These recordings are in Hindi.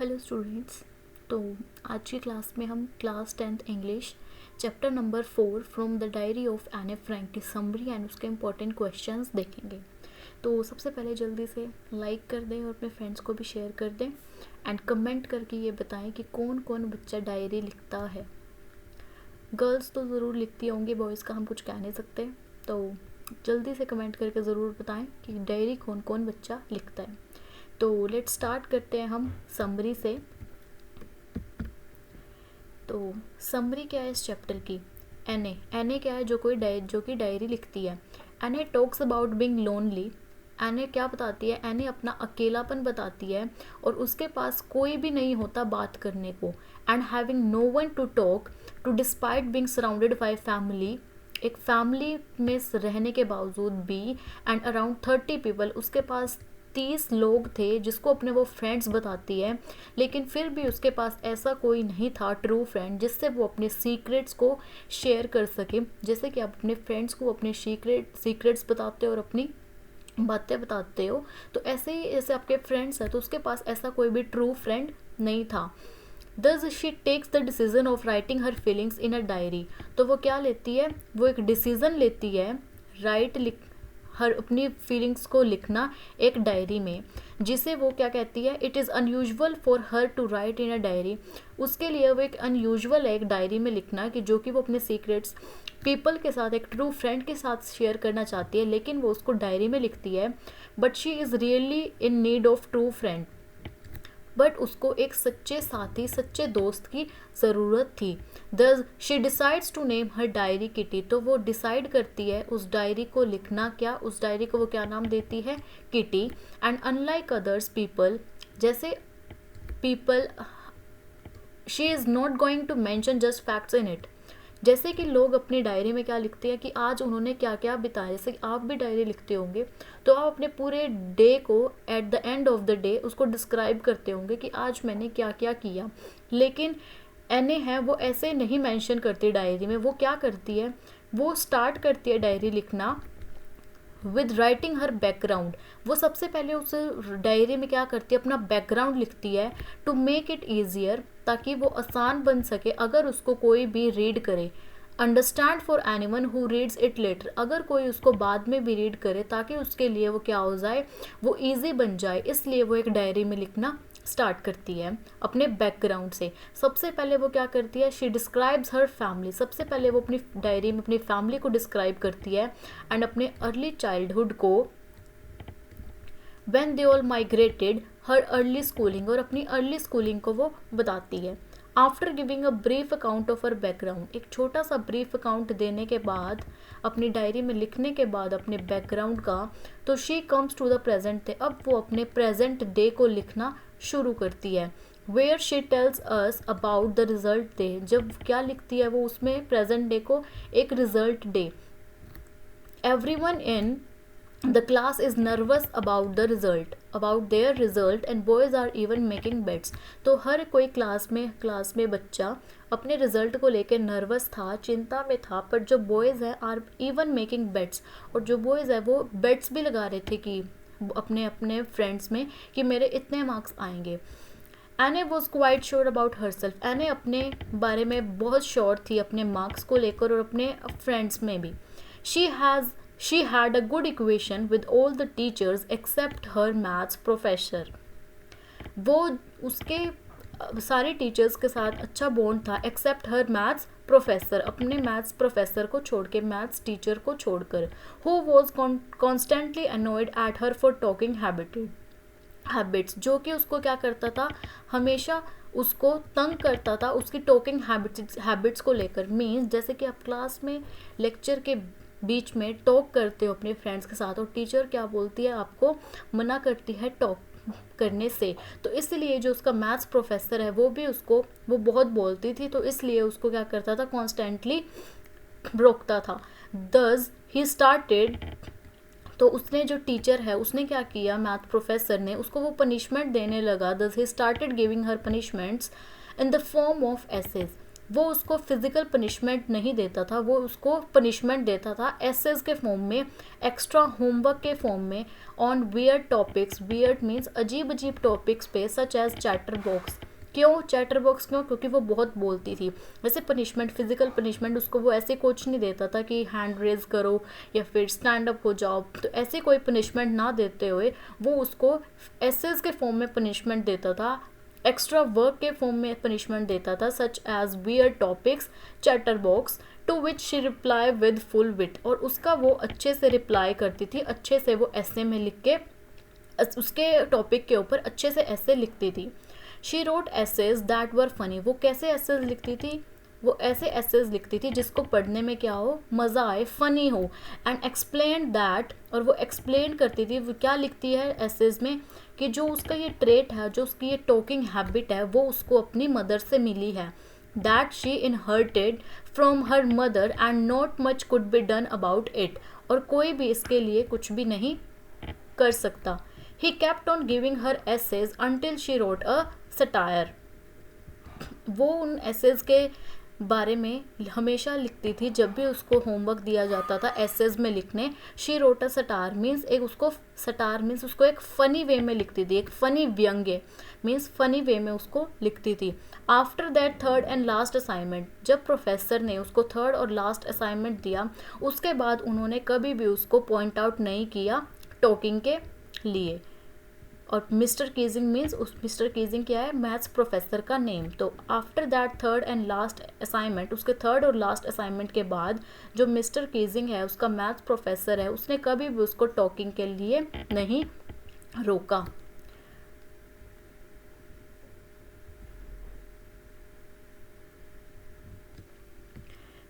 Hello students. तो आज की क्लास में हम class 10th English chapter number 4 from the diary of एने फ्रैंक की समरी एंड उसके इम्पोर्टेंट क्वेश्चंस देखेंगे। तो सबसे पहले जल्दी से लाइक कर दें और अपने फ्रेंड्स को भी शेयर कर दें एंड कमेंट करके ये बताएं कि कौन कौन बच्चा डायरी लिखता है। गर्ल्स तो ज़रूर लिखती होंगी, बॉयज़ का हम कुछ कह नहीं सकते। तो जल्दी से कमेंट करके ज़रूर बताएं कि डायरी कौन कौन बच्चा लिखता है। तो लेट्स स्टार्ट करते हैं हम समरी से। तो समरी क्या है इस चैप्टर की? एने क्या है? जो कि डायरी लिखती है। एने टॉक्स अबाउट बीइंग लोनली। एने क्या बताती है? एने अपना अकेलापन बताती है और उसके पास कोई भी नहीं होता बात करने को। And having no one to talk to despite being surrounded by family. एक फैमिली में रहने के बावजूद भी एंड अराउंड 30 पीपल, उसके पास 30 लोग थे जिसको अपने वो फ्रेंड्स बताती है, लेकिन फिर भी उसके पास ऐसा कोई नहीं था ट्रू फ्रेंड जिससे वो अपने सीक्रेट्स को शेयर कर सके। जैसे कि आप अपने फ्रेंड्स को अपने सीक्रेट्स बताते हो और अपनी बातें बताते हो, तो ऐसे ही ऐसे आपके फ्रेंड्स हैं, तो उसके पास ऐसा कोई भी ट्रू फ्रेंड नहीं था। Thus she takes the decision of writing her feelings in a diary। तो वो क्या लेती है? वो एक डिसीजन लेती है हर अपनी फीलिंग्स को लिखना एक डायरी में, जिसे वो क्या कहती है? It is unusual for her to write in a diary. उसके लिए वो एक अनयूजुअल है एक डायरी में लिखना, कि जो कि वो अपने सीक्रेट्स पीपल के साथ एक ट्रू फ्रेंड के साथ शेयर करना चाहती है, लेकिन वो उसको डायरी में लिखती है। But she is really in need of true friend. But उसको एक सच्चे साथी, सच्चे दोस्त की ज़रूरत थी। Thus she decides to name her diary Kitty. तो वो डिसाइड करती है उस डायरी को लिखना क्या, उस डायरी को वो क्या नाम देती है? Kitty. And unlike others people, जैसे people, she is not going to mention just facts in it. जैसे कि लोग अपनी डायरी में क्या लिखते हैं कि आज उन्होंने क्या क्या बिताया, जैसे कि आप भी डायरी लिखते होंगे, तो आप अपने पूरे डे को at the end of the day उसको डिस्क्राइब करते होंगे कि आज मैंने क्या क्या किया। लेकिन एने है वो ऐसे नहीं मेंशन करती डायरी में। वो क्या करती है? वो स्टार्ट करती है डायरी लिखना विद राइटिंग हर बैकग्राउंड। वो सबसे पहले उस डायरी में क्या करती है? अपना बैकग्राउंड लिखती है टू मेक इट ईजियर, ताकि वो आसान बन सके अगर उसको कोई भी रीड करे। Understand for anyone who reads it later, अगर कोई उसको बाद में भी रीड करे ताकि उसके लिए वो क्या हो जाए? वो ईजी बन जाए। इसलिए वो एक डायरी में लिखना स्टार्ट करती है अपने बैकग्राउंड से। सबसे पहले वो क्या करती है? She describes her family. सबसे पहले वो अपनी डायरी में अपनी फैमिली को डिस्क्राइब करती है एंड अपने अर्ली चाइल्डहुड को, when they all migrated, her early schooling, और अपनी अर्ली स्कूलिंग को वो बताती है। After giving a brief account of her background, एक छोटा सा ब्रीफ अकाउंट देने के बाद, अपनी डायरी में लिखने के बाद अपने बैकग्राउंड का, तो she comes to the present day. अब वो अपने प्रेजेंट डे को लिखना शुरू करती है। Where she tells us about the result day. जब क्या लिखती है वो उसमें? प्रेजेंट डे को एक result day. Everyone in the class is nervous about their result and boys are even making bets। तो हर कोई क्लास में बच्चा अपने रिजल्ट को लेकर नर्वस था, चिंता में था। पर जो बॉयज़ हैं आर इवन मेकिंग बेट्स, और जो बॉयज़ है वो बेट्स भी लगा रहे थे कि अपने अपने फ्रेंड्स में कि मेरे इतने मार्क्स आएंगे। एने was quite sure about her self. एने अपने बारे में बहुत श्योर थी अपने मार्क्स को लेकर और अपने फ्रेंड्स में भी। She had a good equation with all the teachers except her maths professor। वो उसके सारे टीचर्स के साथ अच्छा बॉन्ड था एक्सेप्ट हर मैथ्स प्रोफेसर, अपने मैथ्स प्रोफेसर को छोड़ के, मैथ्स टीचर को छोड़कर। Who was constantly अनोयड at her for talking habits, जो कि उसको क्या करता था? हमेशा उसको तंग करता था उसकी टॉकिंग हैबिट्स को लेकर। मीन्स जैसे कि आप क्लास में लेक्चर के बीच में टॉक करते हो अपने फ्रेंड्स के साथ, और टीचर क्या बोलती है? आपको मना करती है टॉक करने से। तो इसलिए जो उसका मैथ्स प्रोफेसर है वो भी उसको वो बहुत बोलती थी, तो इसलिए उसको क्या करता था? कॉन्स्टेंटली रोकता था। दस ही स्टार्टेड, तो उसने जो टीचर है उसने क्या किया? मैथ प्रोफेसर ने उसको वो पनिशमेंट देने लगा। Thus he started giving her punishments in the form of essays. वो उसको फिजिकल पनिशमेंट नहीं देता था, वो उसको पनिशमेंट देता था एसेज के फॉर्म में, एक्स्ट्रा होमवर्क के फॉर्म में, on weird topics, weird means अजीब अजीब टॉपिक्स पे, सच एज चैटर बॉक्स। क्यों चैटर बॉक्स, क्यों? क्योंकि वो बहुत बोलती थी। वैसे पनिशमेंट, फिजिकल पनिशमेंट उसको वो ऐसे कोच नहीं देता था कि हैंड रेज करो या फिर स्टैंड अप हो जाओ, तो ऐसे कोई पनिशमेंट ना देते हुए वो उसको एसेज के फॉर्म में पनिशमेंट देता था, एक्स्ट्रा वर्क के फॉर्म में पनिशमेंट देता था, such as weird topics, chatterbox, to which she reply with full wit, और उसका वो अच्छे से रिप्लाई करती थी, अच्छे से वो ऐसे में लिख के उसके टॉपिक के ऊपर अच्छे से ऐसे लिखती थी। She wrote essays that were funny, वो कैसे एसेज लिखती थी? वो ऐसे एसेज लिखती थी जिसको पढ़ने में क्या हो, मज़ा आए, फ़नी हो, एंड एक्सप्लेन दैट, और वो एक्सप्लेन करती थी। वो क्या लिखती है एसेज में कि जो उसका ये ट्रेट है, जो उसकी ये टॉकिंग हैबिट है, वो उसको अपनी मदर से मिली है, that she इनहर्टेड from her mother and not much could be done about it, और कोई भी इसके लिए कुछ भी नहीं कर सकता। He kept on giving her essays until she wrote a satire, वो उन एसेज के बारे में हमेशा लिखती थी जब भी उसको होमवर्क दिया जाता था एसेज में लिखने। She wrote a star means एक उसको, सटार मीन्स उसको एक फ़नी वे में लिखती थी, एक फ़नी व्यंग्य मीन्स फ़नी वे में उसको लिखती थी। After that third and last assignment, जब प्रोफेसर ने उसको थर्ड और लास्ट असाइनमेंट दिया, उसके बाद उन्होंने कभी भी उसको पॉइंट आउट नहीं किया टॉकिंग के लिए। और मिस्टर कीजिंग मीन्स, उस मिस्टर कीजिंग क्या है, मैथ्स प्रोफेसर का नेम। तो after that third and last assignment, उसके थर्ड और लास्ट असाइनमेंट के बाद जो मिस्टर कीजिंग है, उसका मैथ्स प्रोफेसर है, उसने कभी भी उसको टॉकिंग के लिए नहीं रोका।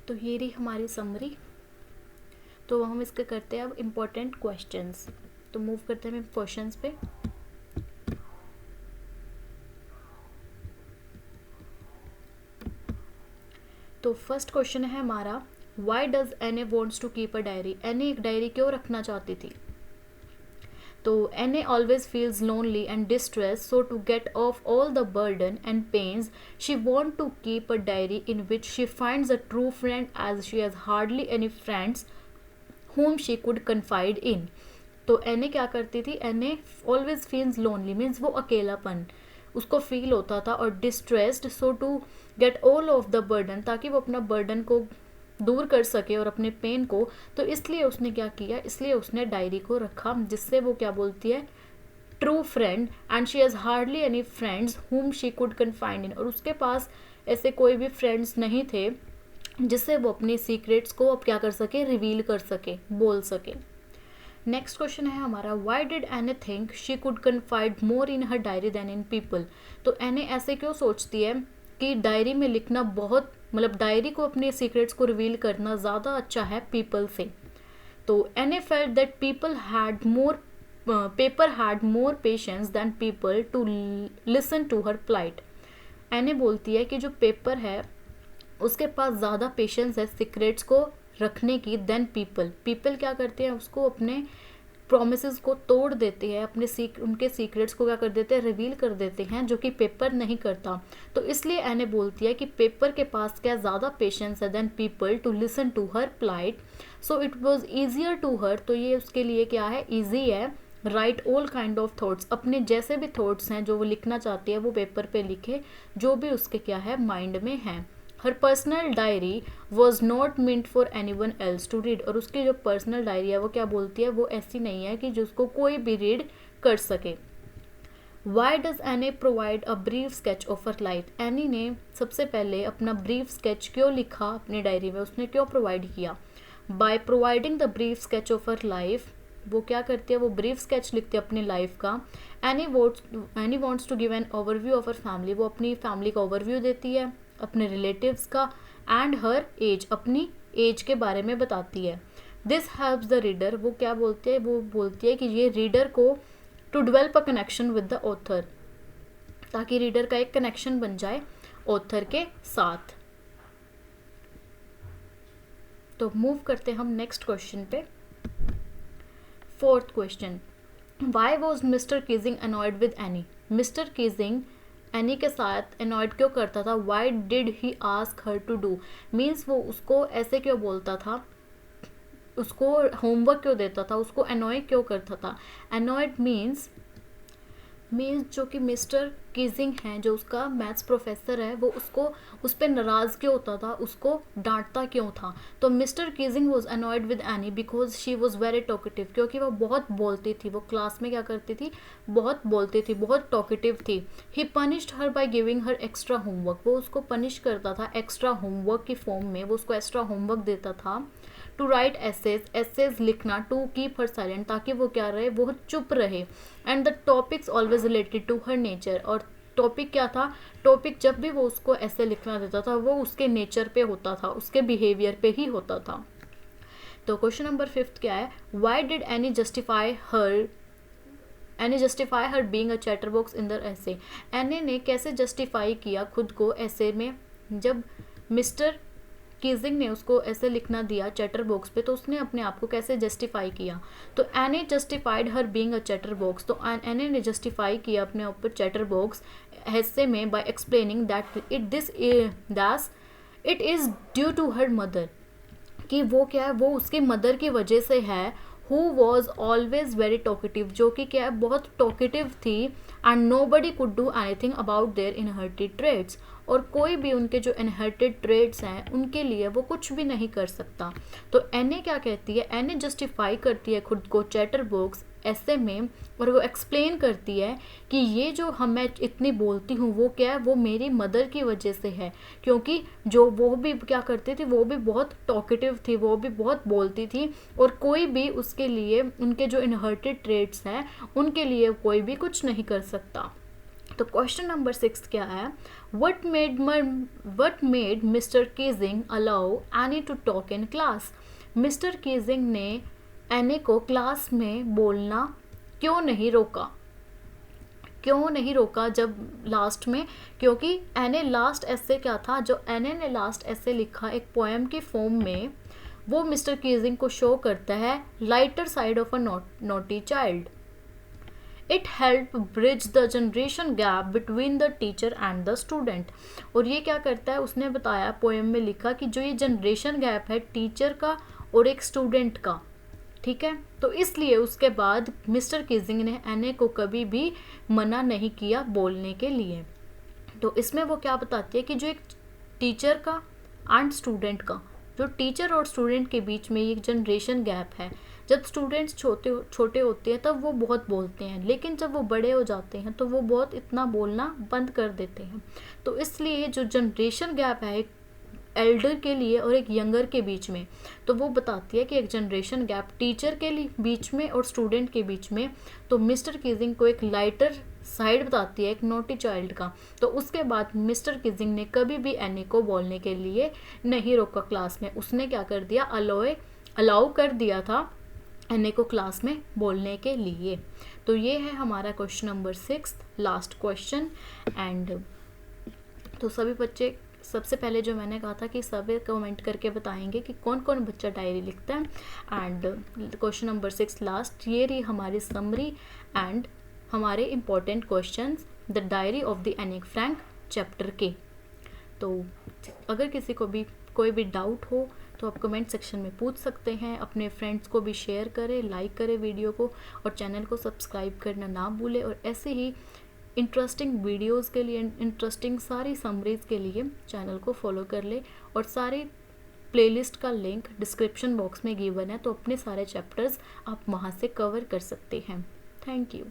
तो ये रही हमारी समरी। तो हम इसके करते हैं अब इम्पोर्टेंट क्वेश्चंस। तो मूव करते हैं क्वेश्चंस पे। तो फर्स्ट क्वेश्चन है हमारा, why does Anne wants to keep a diary, Anne एक डायरी क्यों रखना चाहती थी? तो Anne always feels lonely and distress, so to get off all the burden and pains she want to keep a diary in which she finds a true friend as she has hardly any friends whom she could confide in। तो एन ए क्या करती थी, Anne always feels lonely means वो अकेलापन उसको फील होता था, और distressed, so to get all of the burden, ताकि वो अपना बर्डन को दूर कर सके और अपने पेन को, तो इसलिए उसने क्या किया, इसलिए उसने डायरी को रखा, जिससे वो क्या बोलती है, true friend, and she has hardly any friends whom she could confide in, और उसके पास ऐसे कोई भी फ्रेंड्स नहीं थे जिससे वो अपनी सीक्रेट्स को अब क्या कर सके, रिवील कर सके, बोल सके। नेक्स्ट क्वेश्चन है हमारा, why did Anne think she could confide more in her diary than in people. तो एन ए ऐसे क्यों सोचती है कि डायरी में लिखना बहुत, मतलब डायरी को अपने सीक्रेट्स को रिवील करना ज़्यादा अच्छा है पीपल से। तो Anne felt that people had more paper had more patience than people to listen to her plight. Anne बोलती है कि जो पेपर है उसके पास ज़्यादा पेशेंस है सीक्रेट्स को रखने की देन पीपल। पीपल क्या करते हैं, उसको अपने प्रोमिसेस को तोड़ देते हैं, अपने उनके सीक्रेट्स को क्या कर देते हैं, रिवील कर देते हैं, जो कि पेपर नहीं करता। तो इसलिए एने बोलती है कि पेपर के पास क्या ज़्यादा पेशेंस है than people to listen to her plight, so it was easier to her, तो ये उसके लिए क्या है, ईजी है, write all kind of thoughts, अपने जैसे भी थॉट्स हैं जो वो लिखना चाहती है वो पेपर पे लिखे, जो भी उसके क्या है माइंड में है। Her personal diary was not meant for anyone else to read, और उसकी जो पर्सनल डायरी है वो क्या बोलती है, वो ऐसी नहीं है कि जिसको कोई भी रीड कर सके। Why does any provide a brief sketch of her life, any ने सबसे पहले अपना ब्रीफ स्केच क्यों लिखा अपनी डायरी में, उसने क्यों प्रोवाइड किया। By providing the brief sketch of her life, वो क्या करती है, वो ब्रीफ स्केच लिखती है अपनी लाइफ का। Anne wants to give an overview of her family, वो अपनी फैमिली का ओवरव्यू देती है, अपने रिलेटिव्स का, एंड हर एज, अपनी एज के बारे में बताती है। दिस हेल्प्स द रीडर, वो क्या बोलती है, वो बोलती है कि ये रीडर को to develop a connection with the author, ताकि रीडर का एक कनेक्शन बन जाए ऑथर के साथ। तो मूव करते हम नेक्स्ट क्वेश्चन पे। Fourth question, why was Mister Keesing annoyed with Anne, Mister Keesing Anne के साथ एनॉयड क्यों करता था, why did he ask her to do, means वो उसको ऐसे क्यों बोलता था, उसको होमवर्क क्यों देता था, उसको एनॉय क्यों करता था। एनॉयड मीन्स जो कि मिस्टर कीजिंग हैं, जो उसका मैथ्स प्रोफेसर है, वो उसको उस पर नाराज़ क्यों होता था, उसको डांटता क्यों था। तो mister Keesing was annoyed with any because she was very talkative, क्योंकि वो बहुत बोलती थी, वो क्लास में क्या करती थी, बहुत बोलती थी, बहुत टॉकेटिव थी। He punished her by giving her extra homework, वो उसको पनिश करता था एक्स्ट्रा होमवर्क की फॉर्म में, वो उसको एक्स्ट्रा होमवर्क देता था। टू राइट एसेज लिखना, टू कीप हर साइलेंट, ताकि वो क्या रहे, वो चुप रहे। And the topics always related to her nature, और टॉपिक क्या था, टॉपिक जब भी वो उसको ऐसे लिखना देता था वो उसके नेचर पे होता था, उसके बिहेवियर पे ही होता था। तो क्वेश्चन नंबर 5 क्या है, why did any justify her being a chatter box in the ऐसे, एनी ने कैसे जस्टिफाई किया खुद को ऐसे में, जब मिस्टर कीजिंग ने उसको ऐसे लिखना दिया चैटर बॉक्स पे, तो उसने अपने आप को कैसे जस्टिफाई किया। तो Anne justified her being a chatterbox, तो एनी ने जस्टिफाई किया अपने ऊपर चैटर बॉक्स ऐसे में by explaining that it is due to her mother, कि वो क्या है, वो उसकी मदर की वजह से है, who was always very talkative, जो कि क्या है, बहुत टॉकेटिव थी, and nobody could do anything about their inherited traits, और कोई भी उनके जो इनहेरिटेड ट्रेड्स हैं उनके लिए वो कुछ भी नहीं कर सकता। तो एने क्या कहती है, एने जस्टिफाई करती है खुद को चैटर बॉक्स ऐसे में, और वो एक्सप्लेन करती है कि ये जो मैं इतनी बोलती हूँ वो क्या है, वो मेरी मदर की वजह से है, क्योंकि जो वो भी क्या करती थी, वो भी बहुत टॉकेटिव थी, वो भी बहुत बोलती थी, और कोई भी उसके लिए, उनके जो इनहेरिटेड ट्रेड्स हैं उनके लिए कोई भी कुछ नहीं कर सकता। तो क्वेश्चन नंबर 6 क्या है, what made mister Keesing allow any two talk in class, mister Keesing ने एनी को क्लास में बोलना क्यों नहीं रोका जब लास्ट में, क्योंकि एने लास्ट ऐसे क्या था, जो एने ने लास्ट ऐसे लिखा एक पोएम की फॉर्म में, वो मिस्टर कीजिंग को शो करता है lighter side of a naughty child. It help bridge the generation gap between the teacher and the student, और ये क्या करता है, उसने बताया पोएम में लिखा कि जो ये जनरेशन गैप है टीचर का और एक स्टूडेंट का, ठीक है, तो इसलिए उसके बाद मिस्टर कीजिंग ने एने को कभी भी मना नहीं किया बोलने के लिए। तो इसमें वो क्या बताती है कि जो एक टीचर का एंड स्टूडेंट का, जो टीचर और स्टूडेंट के बीच में एक जनरेशन गैप है, जब स्टूडेंट्स छोटे होते हैं तब वो बहुत बोलते हैं, लेकिन जब वो बड़े हो जाते हैं तो वो बहुत इतना बोलना बंद कर देते हैं। तो इसलिए जो जनरेशन गैप है एक एल्डर के लिए और एक यंगर के बीच में, तो वो बताती है कि एक जनरेशन गैप टीचर के लिए बीच में और स्टूडेंट के बीच में, तो मिस्टर कीजिंग को एक लाइटर साइड बताती है एक नोटी चाइल्ड का। तो उसके बाद मिस्टर कीजिंग ने कभी भी एनी को बोलने के लिए नहीं रोका क्लास में, उसने क्या कर दिया, अलाउ कर दिया था एने को क्लास में बोलने के लिए। तो ये है हमारा question number 6, last question. And तो सभी बच्चे, सबसे पहले जो मैंने कहा था कि सभी कमेंट करके बताएंगे कि कौन कौन बच्चा डायरी लिखता है। एंड क्वेश्चन नंबर 6 लास्ट, ये रही हमारी समरी एंड हमारे important questions the diary of the Anne Frank chapter के। तो अगर किसी को भी कोई भी डाउट हो तो आप कमेंट सेक्शन में पूछ सकते हैं, अपने फ्रेंड्स को भी शेयर करें, लाइक करें वीडियो को, और चैनल को सब्सक्राइब करना ना भूलें। और ऐसे ही इंटरेस्टिंग वीडियोस के लिए, इंटरेस्टिंग सारी समरीज़ के लिए चैनल को फॉलो कर ले। और सारी प्लेलिस्ट का लिंक डिस्क्रिप्शन बॉक्स में गिवन है, तो अपने सारे चैप्टर्स आप वहाँ से कवर कर सकते हैं। Thank you.